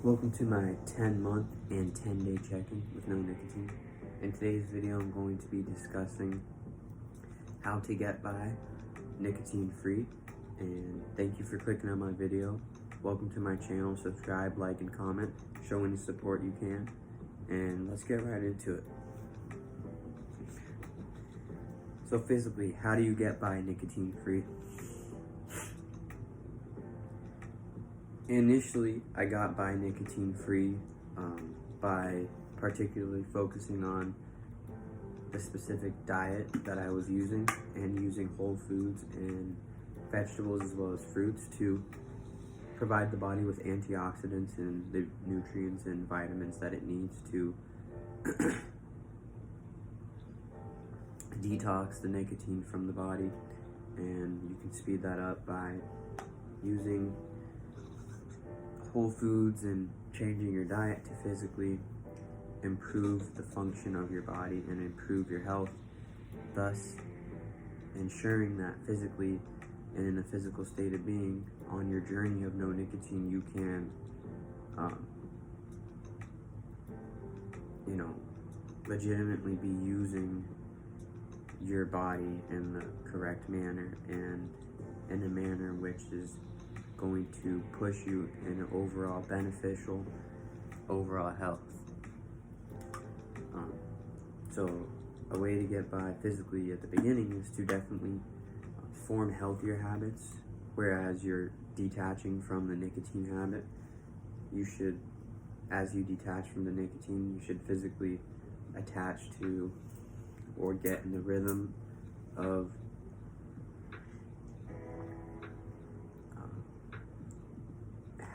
Welcome to my 10-month and 10-day check-in with No Nicotine. In today's video, I'm going to be discussing how to get by nicotine-free. And thank you for clicking on my video. Welcome to my channel. Subscribe, like, and comment. Show any support you can. And let's get right into it. So physically, how do you get by nicotine-free? Initially, I got by nicotine-free by particularly focusing on the specific diet that I was using and using whole foods and vegetables as well as fruits to provide the body with antioxidants and the nutrients and vitamins that it needs to detox the nicotine from the body. And you can speed that up by using whole foods and changing your diet to physically improve the function of your body and improve your health, thus ensuring that physically and in a physical state of being on your journey of no nicotine, you can legitimately be using your body in the correct manner and in a manner which is going to push you in an overall beneficial overall health. So a way to get by physically at the beginning is to definitely form healthier habits. Whereas you're detaching from the nicotine habit, you should, as you detach from the nicotine, you should physically attach to or get in the rhythm of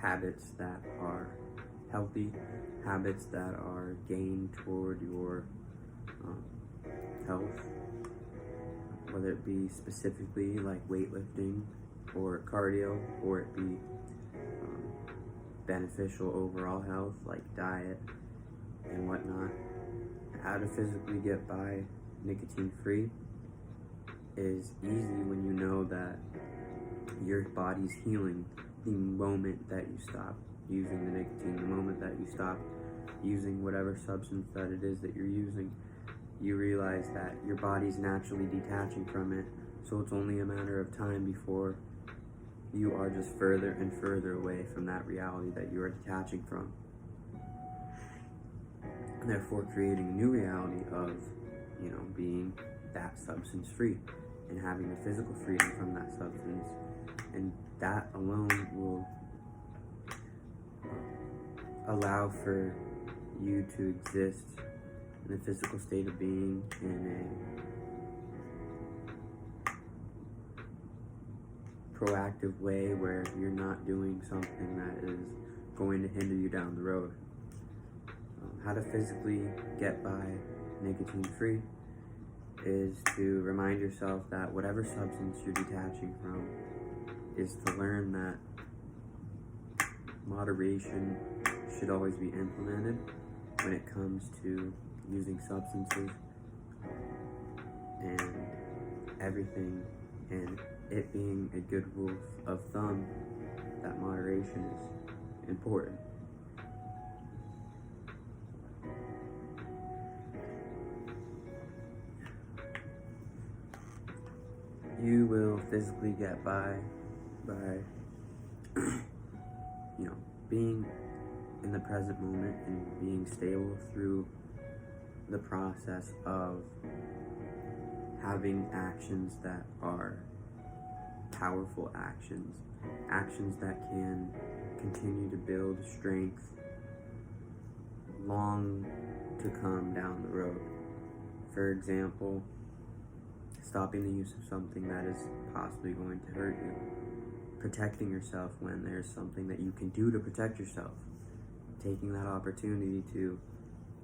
habits that are healthy, habits that are gained toward your health, whether it be specifically like weightlifting or cardio, or it be beneficial overall health like diet and whatnot. How to physically get by nicotine free is easy when you know that your body's healing the moment that you stop using the nicotine, the moment that you stop using whatever substance that it is that you're using. You realize that your body's naturally detaching from it, so it's only a matter of time before you are just further and further away from that reality that you are detaching from. And therefore creating a new reality of, being that substance free and having the physical freedom from that substance. And that alone will allow for you to exist in a physical state of being in a proactive way where you're not doing something that is going to hinder you down the road. How to physically get by nicotine free is to remind yourself that whatever substance you're detaching from is to learn that moderation should always be implemented when it comes to using substances and everything, and it being a good rule of thumb that moderation is important. You will physically get by being in the present moment and being stable through the process of having actions that are powerful actions that can continue to build strength long to come down the road. For example, stopping the use of something that is possibly going to hurt you. Protecting yourself when there's something that you can do to protect yourself. Taking that opportunity to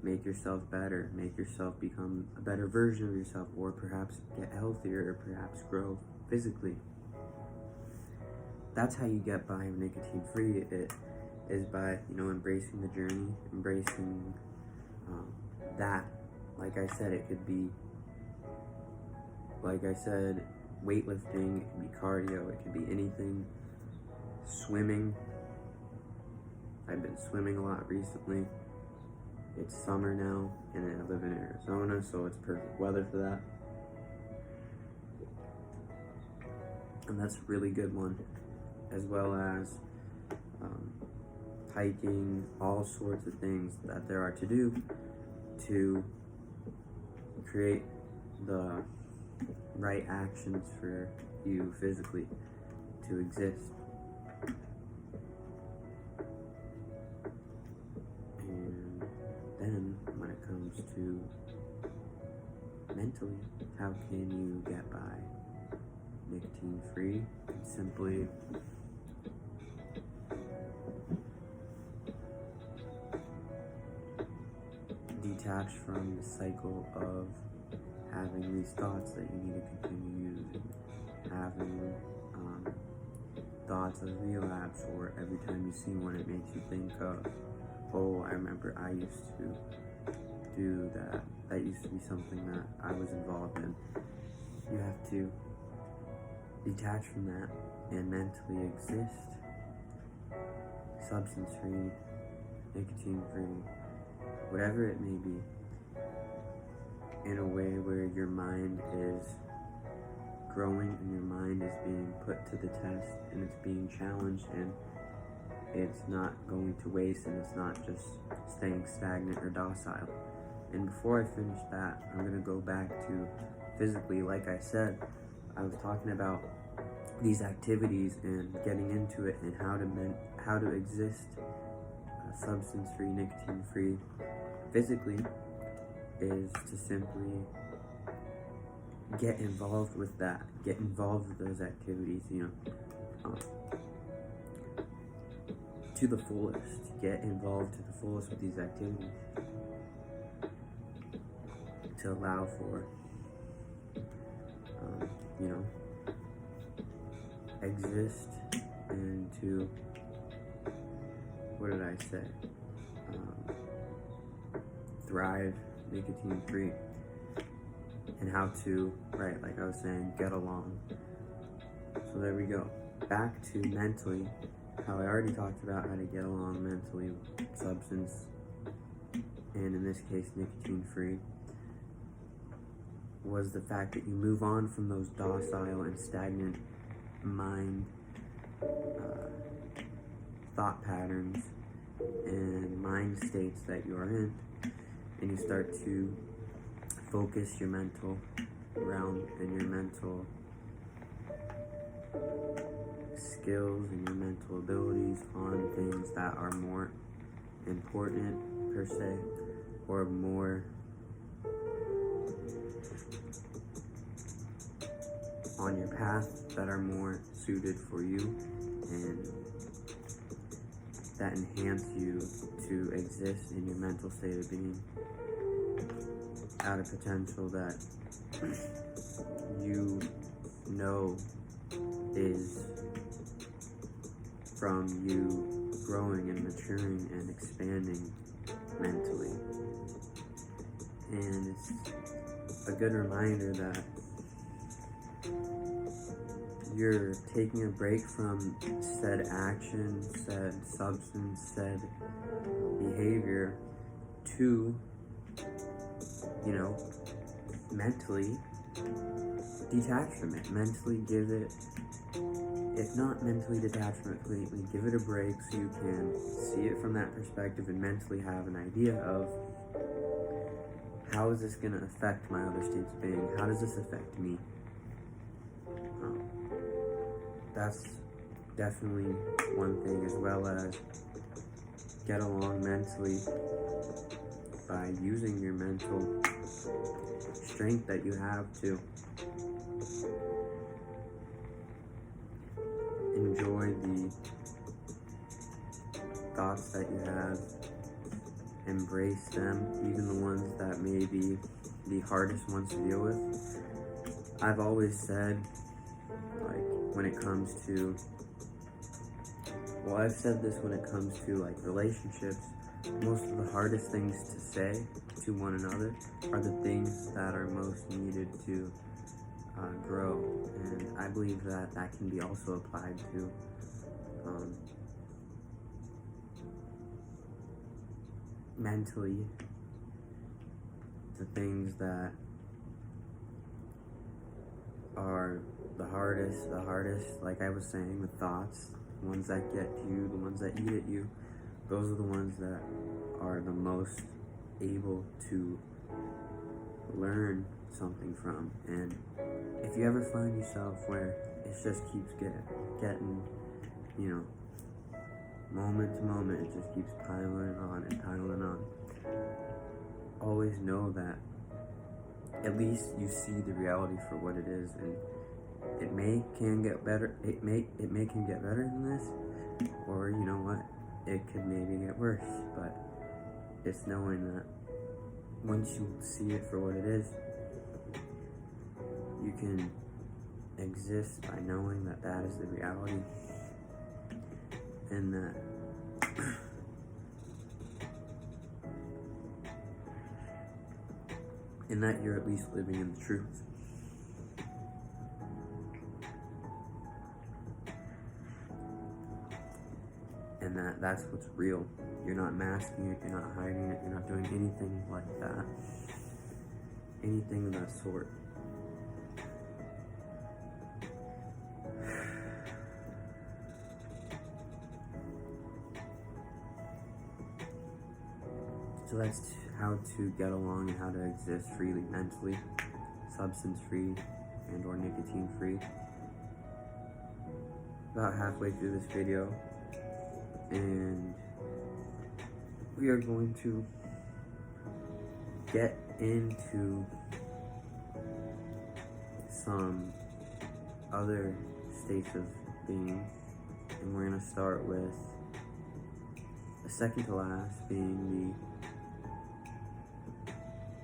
make yourself better, make yourself become a better version of yourself, or perhaps get healthier, or perhaps grow physically. That's how you get by nicotine free. It is by, embracing the journey, embracing that. Like I said, it could be, weightlifting, it could be cardio, it could be anything, swimming, I've been swimming a lot recently. It's summer now, and I live in Arizona, so it's perfect weather for that. And that's a really good one, as well as hiking, all sorts of things that there are to do to create the right actions for you physically to exist. And then when it comes to mentally, how can you get by nicotine free? Simply detach from the cycle of having these thoughts that you need to continue using, having thoughts of relapse, or every time you see one it makes you think of, oh, I remember I used to do that. That used to be something that I was involved in. You have to detach from that and mentally exist substance free, nicotine free, whatever it may be, in a way where your mind is growing and your mind is being put to the test and it's being challenged, and it's not going to waste, and it's not just staying stagnant or docile. And before I finish that, I'm going to go back to physically. Like I said, I was talking about these activities and getting into it, and how to exist substance free, nicotine free physically, is to simply get involved with that, get involved with those activities, to the fullest, get involved to the fullest with these activities, to allow for exist, and to, what did I say, thrive nicotine free, and how to, right, like I was saying, get along. So there we go. Back to mentally, how I already talked about how to get along mentally with substance, and in this case nicotine free, was the fact that you move on from those docile and stagnant mind thought patterns and mind states that you are in, and you start to focus your mental realm and your mental skills and your mental abilities on things that are more important per se, or more on your path, that are more suited for you and that enhance you to exist in your mental state of being at a potential that you know is from you growing and maturing and expanding mentally. And it's a good reminder that you're taking a break from said action, said substance, said behavior to, mentally detach from it. Mentally give it, if not mentally detach from it completely, give it a break so you can see it from that perspective and mentally have an idea of, how is this going to affect my other states of being? How does this affect me? That's definitely one thing, as well as get along mentally by using your mental strength that you have to enjoy the thoughts that you have, embrace them, even the ones that may be the hardest ones to deal with. I've always said, like, when it comes to, I've said this when it comes to like relationships, most of the hardest things to say to one another are the things that are most needed to grow. And I believe that can be also applied to mentally, the things that are the hardest, like I was saying, the thoughts, the ones that get to you, the ones that eat at you, those are the ones that are the most able to learn something from. And if you ever find yourself where it just keeps getting, moment to moment, it just keeps piling on, always know that at least you see the reality for what it is, and it can get better than this, or you know what, it could maybe get worse. But it's knowing that once you see it for what it is, you can exist by knowing that that is the reality, and that you're at least living in the truth. And that's what's real. You're not masking it, you're not hiding it, you're not doing anything like that. Anything of that sort. So that's how to get along and how to exist freely mentally, substance free and or nicotine free. About halfway through this video, and we are going to get into some other states of being, and we're going to start with the second to last being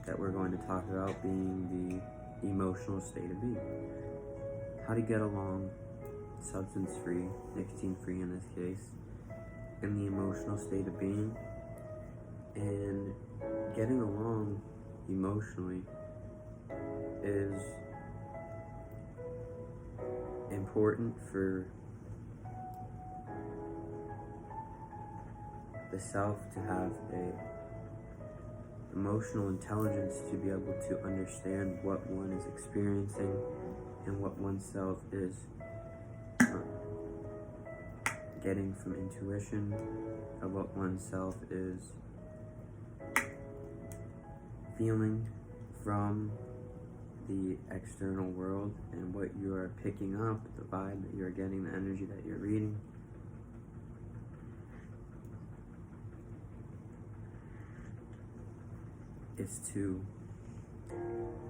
that we're going to talk about being the emotional state of being. How to get along substance free, nicotine free in this case, in the emotional state of being. And getting along emotionally is important for the self to have a emotional intelligence to be able to understand what one is experiencing and what oneself is getting from intuition, of what oneself is feeling from the external world, and what you are picking up, the vibe that you're getting, the energy that you're reading. Is to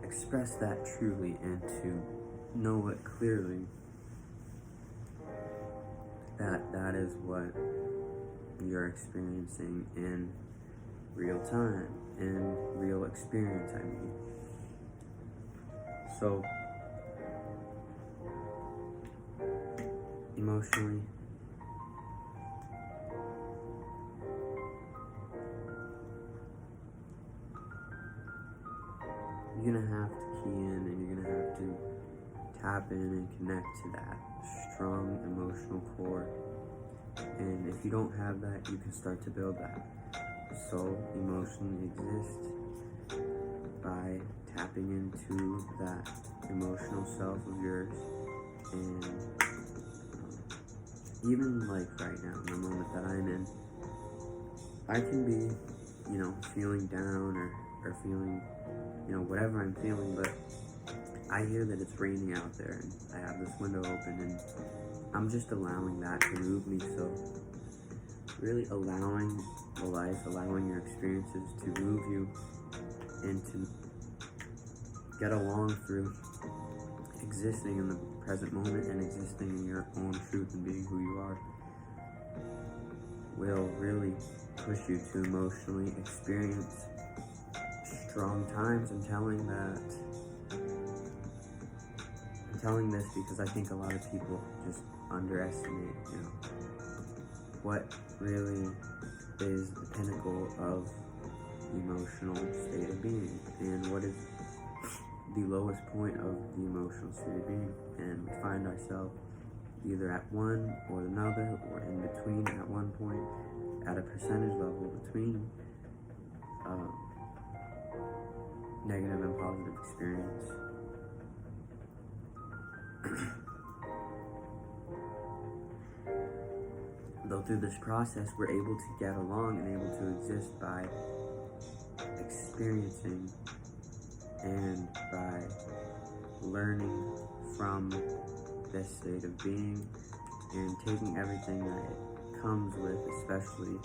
express that truly and to know it clearly, that is what you're experiencing in real time, in real experience, I mean. So, emotionally, you're gonna have to key in, and you're gonna have to tap in and connect to that strong emotional core. And if you don't have that, you can start to build that. So emotion exists by tapping into that emotional self of yours. And even like right now, in the moment that I'm in, I can be, feeling down or feeling, whatever I'm feeling, but I hear that it's raining out there, and I have this window open, and I'm just allowing that to move me. So really allowing the life, allowing your experiences to move you and to get along through existing in the present moment and existing in your own truth and being who you are will really push you to emotionally experience strong times. I'm telling this because I think a lot of people just underestimate, what really is the pinnacle of emotional state of being, and what is the lowest point of the emotional state of being. And we find ourselves either at one or another, or in between at one point, at a percentage level between, negative and positive experience. Though through this process, we're able to get along and able to exist by experiencing and by learning from this state of being and taking everything that it comes with, especially,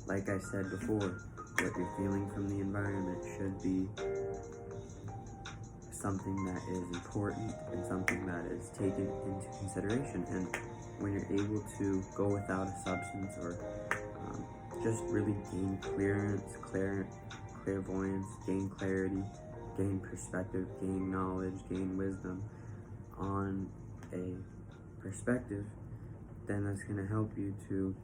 like I said before, what you're feeling from the environment should be something that is important and something that is taken into consideration. And when you're able to go without a substance or just really gain clairvoyance, gain clarity, gain perspective, gain knowledge, gain wisdom on a perspective, then that's going to help you to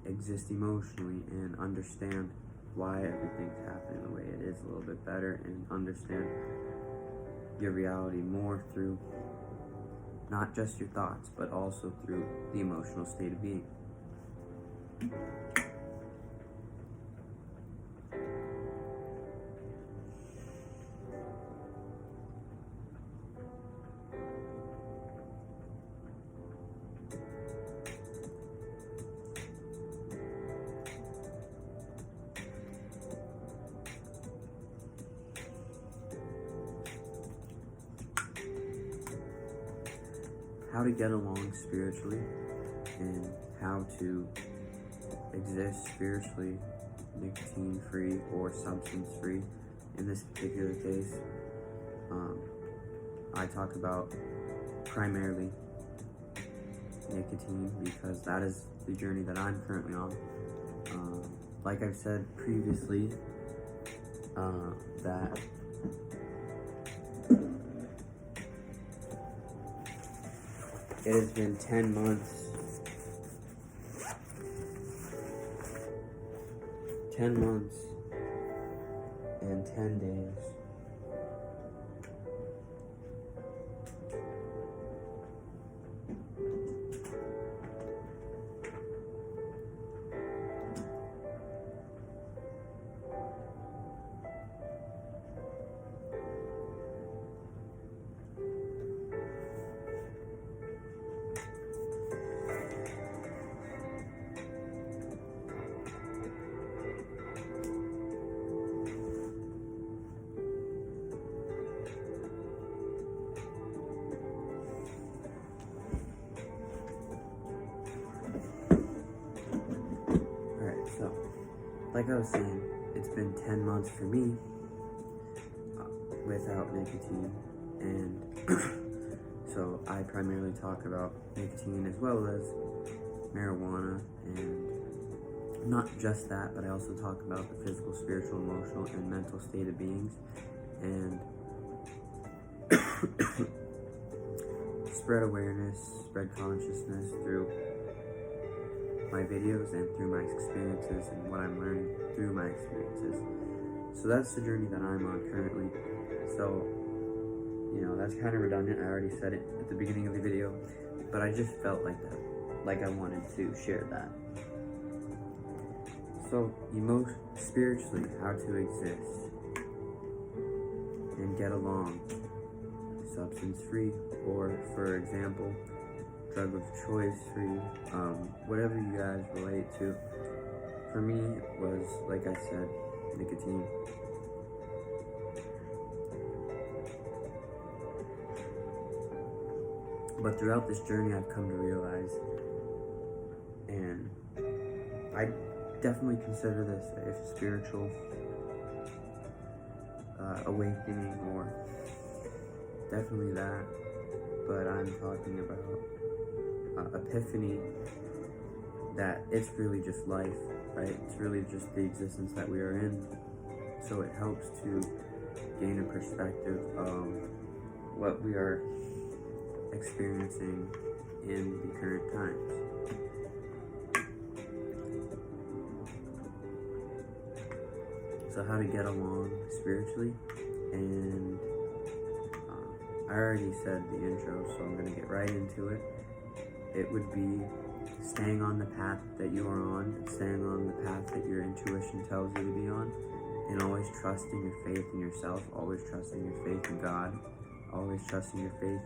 exist emotionally and understand why everything's happening the way it is a little bit better, and understand your reality more through not just your thoughts, but also through the emotional state of being. How to get along spiritually and how to exist spiritually, nicotine free or substance free. In this particular case, I talk about primarily nicotine because that is the journey that I'm currently on. Like I've said previously, that it has been 10 months. 10 months and 10 days. Like I was saying, it's been 10 months for me without nicotine, and so I primarily talk about nicotine as well as marijuana, and not just that, but I also talk about the physical, spiritual, emotional, and mental state of beings, and spread awareness, spread consciousness through my videos and through my experiences and what I'm learning through my experiences. So that's the journey that I'm on currently. So, that's kind of redundant. I already said it at the beginning of the video, but I just felt like that, like I wanted to share that. So, spiritually, how to exist and get along, substance free, or for example, drug of choice for you, whatever you guys relate to. For me, it was, like I said, nicotine. But throughout this journey, I've come to realize, and I definitely consider this a spiritual awakening, or definitely that, but I'm talking about epiphany, that it's really just life, right? It's really just the existence that we are in. So it helps to gain a perspective of what we are experiencing in the current times. So how to get along spiritually, and I already said the intro, so I'm going to get right into it. It would be staying on the path that you are on, staying on the path that your intuition tells you to be on, and always trusting your faith in yourself, always trusting your faith in God, always trusting your faith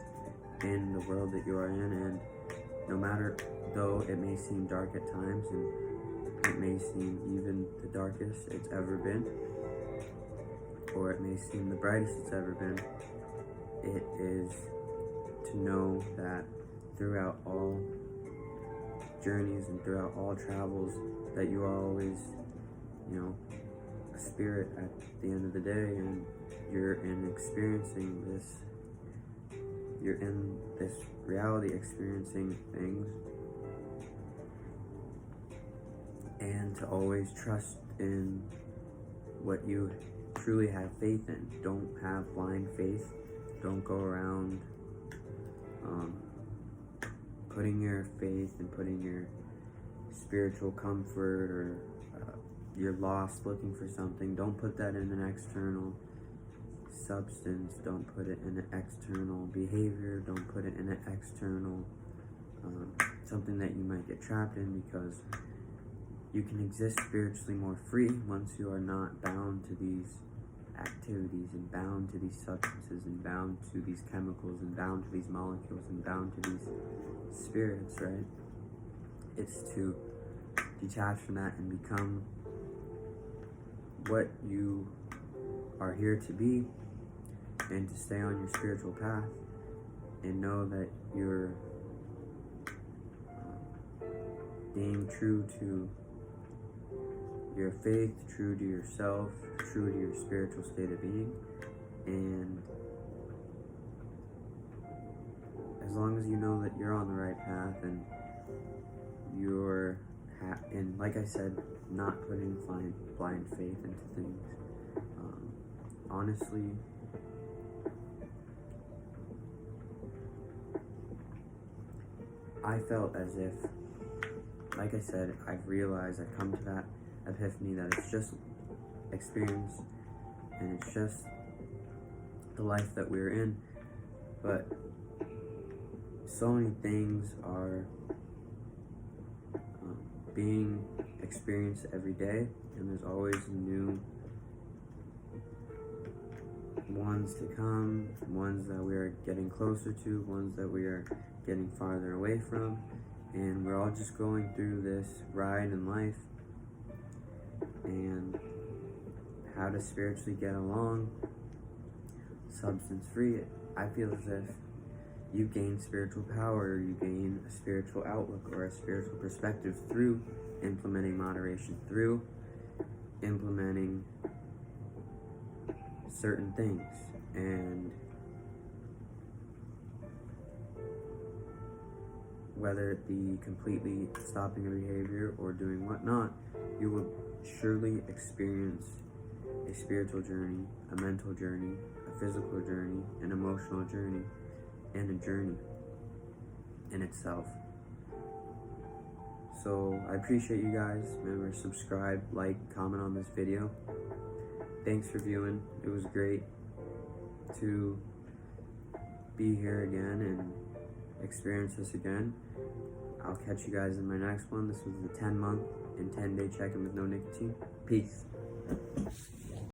in the world that you are in. And no matter, though it may seem dark at times, and it may seem even the darkest it's ever been, or it may seem the brightest it's ever been, it is to know that throughout all journeys and throughout all travels, that you are always, a spirit at the end of the day, and you're in this reality, experiencing things, and to always trust in what you truly have faith in. Don't have blind faith. Don't go around putting your faith and putting your spiritual comfort, or you're lost looking for something. Don't put that in an external substance. Don't put it in an external behavior. Don't put it in an external something that you might get trapped in, because you can exist spiritually more free once you are not bound to these activities, and bound to these substances, and bound to these chemicals, and bound to these molecules, and bound to these spirits, right? It's to detach from that and become what you are here to be, and to stay on your spiritual path, and know that you're being true to your faith, true to yourself, true to your spiritual state of being. And as long as you know that you're on the right path, and you're and like I said, not putting blind faith into things, honestly, I felt as if, like I said, I've realized, I've come to that epiphany that it's just experience, and it's just the life that we're in. But so many things are being experienced every day, and there's always new ones to come, ones that we are getting closer to, ones that we are getting farther away from, and we're all just going through this ride in life. And how to spiritually get along substance free, I feel as if you gain spiritual power, you gain a spiritual outlook or a spiritual perspective through implementing moderation, through implementing certain things. And whether it be completely stopping a behavior or doing whatnot, you will surely experience a spiritual journey, a mental journey, a physical journey, an emotional journey, and a journey in itself. So I appreciate you guys. Remember, subscribe, like, comment on this video. Thanks for viewing. It was great to be here again and experience this again. I'll catch you guys in my next one. This was the 10-month and 10-day check-in with No Nicotine. Peace.